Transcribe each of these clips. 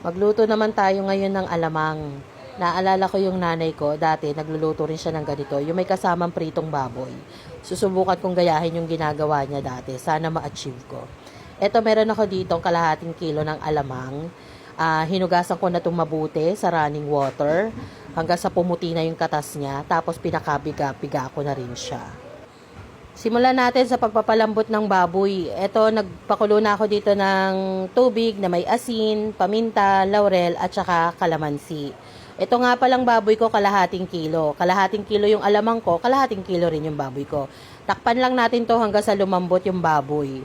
Magluto naman tayo ngayon ng alamang. Naalala ko yung nanay ko, dati nagluluto rin siya ng ganito, yung may kasamang pritong baboy. Susubukan kong gayahin yung ginagawa niya dati, sana ma-achieve ko. Eto, meron ako dito kalahating kilo ng alamang. Hinugasan ko na itong mabuti sa running water hanggang sa pumuti na yung katas niya, tapos pinakabiga-biga ko na rin siya. Simulan natin sa pagpapalambot ng baboy. Ito, nagpakulo na ako dito ng tubig na may asin, paminta, laurel, at saka kalamansi. Ito nga palang baboy ko, kalahating kilo. Kalahating kilo yung alamang ko, kalahating kilo rin yung baboy ko. Takpan lang natin to hanggang sa lumambot yung baboy.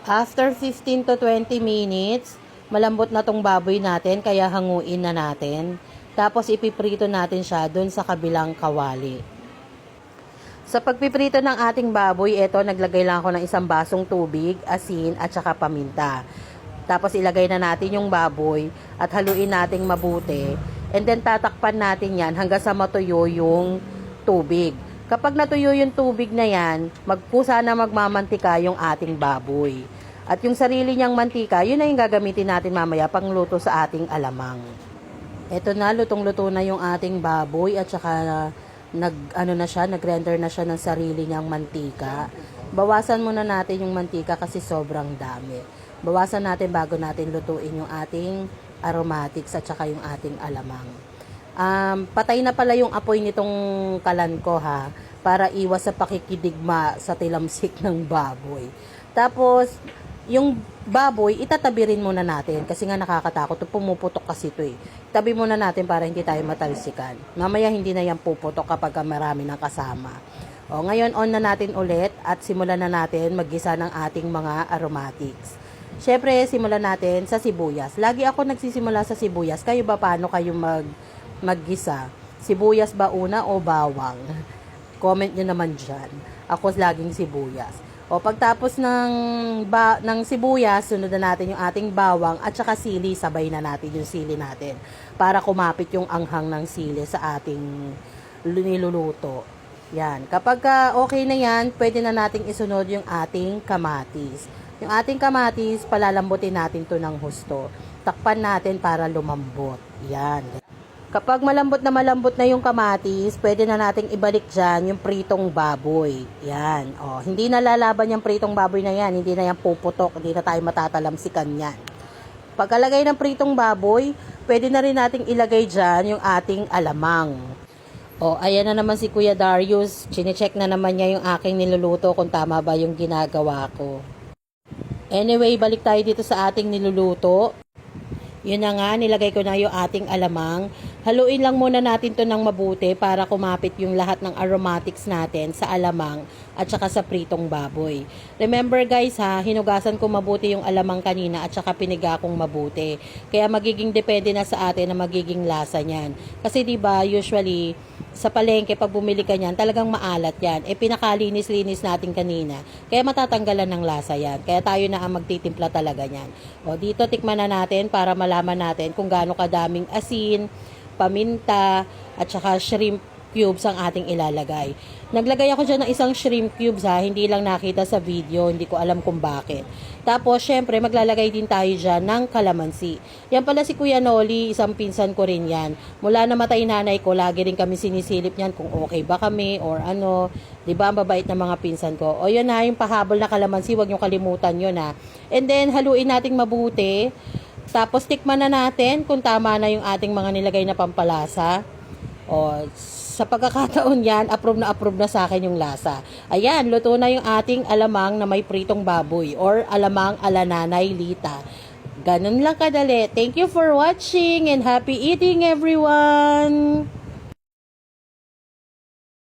After 15 to 20 minutes, malambot na tong baboy natin, kaya hanguin na natin. Tapos ipiprito natin siya dun sa kabilang kawali. Sa pagpiprito ng ating baboy, ito, naglagay lang ako ng isang basong tubig, asin, at saka paminta. Tapos ilagay na natin yung baboy at haluin nating mabuti. And then tatakpan natin yan hanggang sa matuyo yung tubig. Kapag natuyo yung tubig na yan, magkusa na magmamantika yung ating baboy. At yung sarili niyang mantika, yun na yung gagamitin natin mamaya pang luto sa ating alamang. Ito na, lutong-luto na yung ating baboy at saka nag-render na siya ng sarili niyang mantika. Bawasan muna natin yung mantika kasi sobrang dami. Bawasan natin bago natin lutuin yung ating aromatics at saka yung ating alamang. Patay na pala yung apoy nitong kalan ko ha, para iwas sa pakikidigma sa tilamsik ng baboy. Tapos, yung baboy, itatabi rin muna natin kasi nga nakakatakot. Pumuputok kasi ito eh. Tabi muna natin para hindi tayo matalsikan. Mamaya hindi na yan puputok kapag marami ng kasama. O, ngayon on na natin ulit at simulan na natin maggisa ng ating mga aromatics. Syempre, simulan natin sa sibuyas. Lagi ako nagsisimula sa sibuyas. Kayo ba paano kayo maggisa? Sibuyas ba una o bawang? Comment nyo naman dyan. Ako laging sibuyas. O pagtapos ng sibuyas, sunod na natin yung ating bawang at saka sili, sabay na natin yung sili natin para kumapit yung anghang ng sili sa ating niluluto. Yan. Kapag okay na yan, pwede na nating isunod yung ating kamatis. Yung ating kamatis, palalambutin natin to ng husto. Takpan natin para lumambot. Yan. Kapag malambot na yung kamatis, pwede na nating ibalik dyan yung pritong baboy. Yan. O, hindi na lalaban yung pritong baboy na yan. Hindi na yan puputok. Hindi na tayo matatalamsikan yan. Pagkalagay ng pritong baboy, pwede na rin nating ilagay dyan yung ating alamang. O, ayan na naman si Kuya Darius. Chinecheck na naman niya yung aking niluluto kung tama ba yung ginagawa ko. Anyway, balik tayo dito sa ating niluluto. Yun na nga, nilagay ko na yung ating alamang. Haluin lang muna natin to ng mabuti para kumapit yung lahat ng aromatics natin sa alamang at saka sa pritong baboy. Remember guys ha, hinugasan ko mabuti yung alamang kanina at saka piniga kong mabuti. Kaya magiging depende na sa atin na magiging lasa niyan. Kasi diba usually sa palengke pag bumili ka niyan talagang maalat yan. Pinakalinis-linis natin kanina. Kaya matatanggalan ng lasa yan. Kaya tayo na ang magtitimpla talaga niyan. O dito tikman na natin para malaman natin kung gaano kadaming asin, paminta, at saka shrimp cubes ang ating ilalagay. Naglagay ako dyan ng isang shrimp cubes ha, hindi lang nakita sa video, hindi ko alam kung bakit. Tapos, syempre, maglalagay din tayo dyan ng kalamansi. Yan pala si Kuya Noli, isang pinsan ko rin yan. Mula namatay nanay ko, lagi rin kami sinisilip niyan kung okay ba kami or ano. Diba, ang babait ng mga pinsan ko. O yun na, yung pahabol na kalamansi, huwag nyo kalimutan yun ha. And then, haluin nating mabuti. Tapos, tikman na natin kung tama na yung ating mga nilagay na pampalasa. O, sa pagkakataon yan, approve na sa akin yung lasa. Ayan, luto na yung ating alamang na may pritong baboy or alamang ala Nanay Lita. Ganun lang kadali. Thank you for watching and happy eating everyone!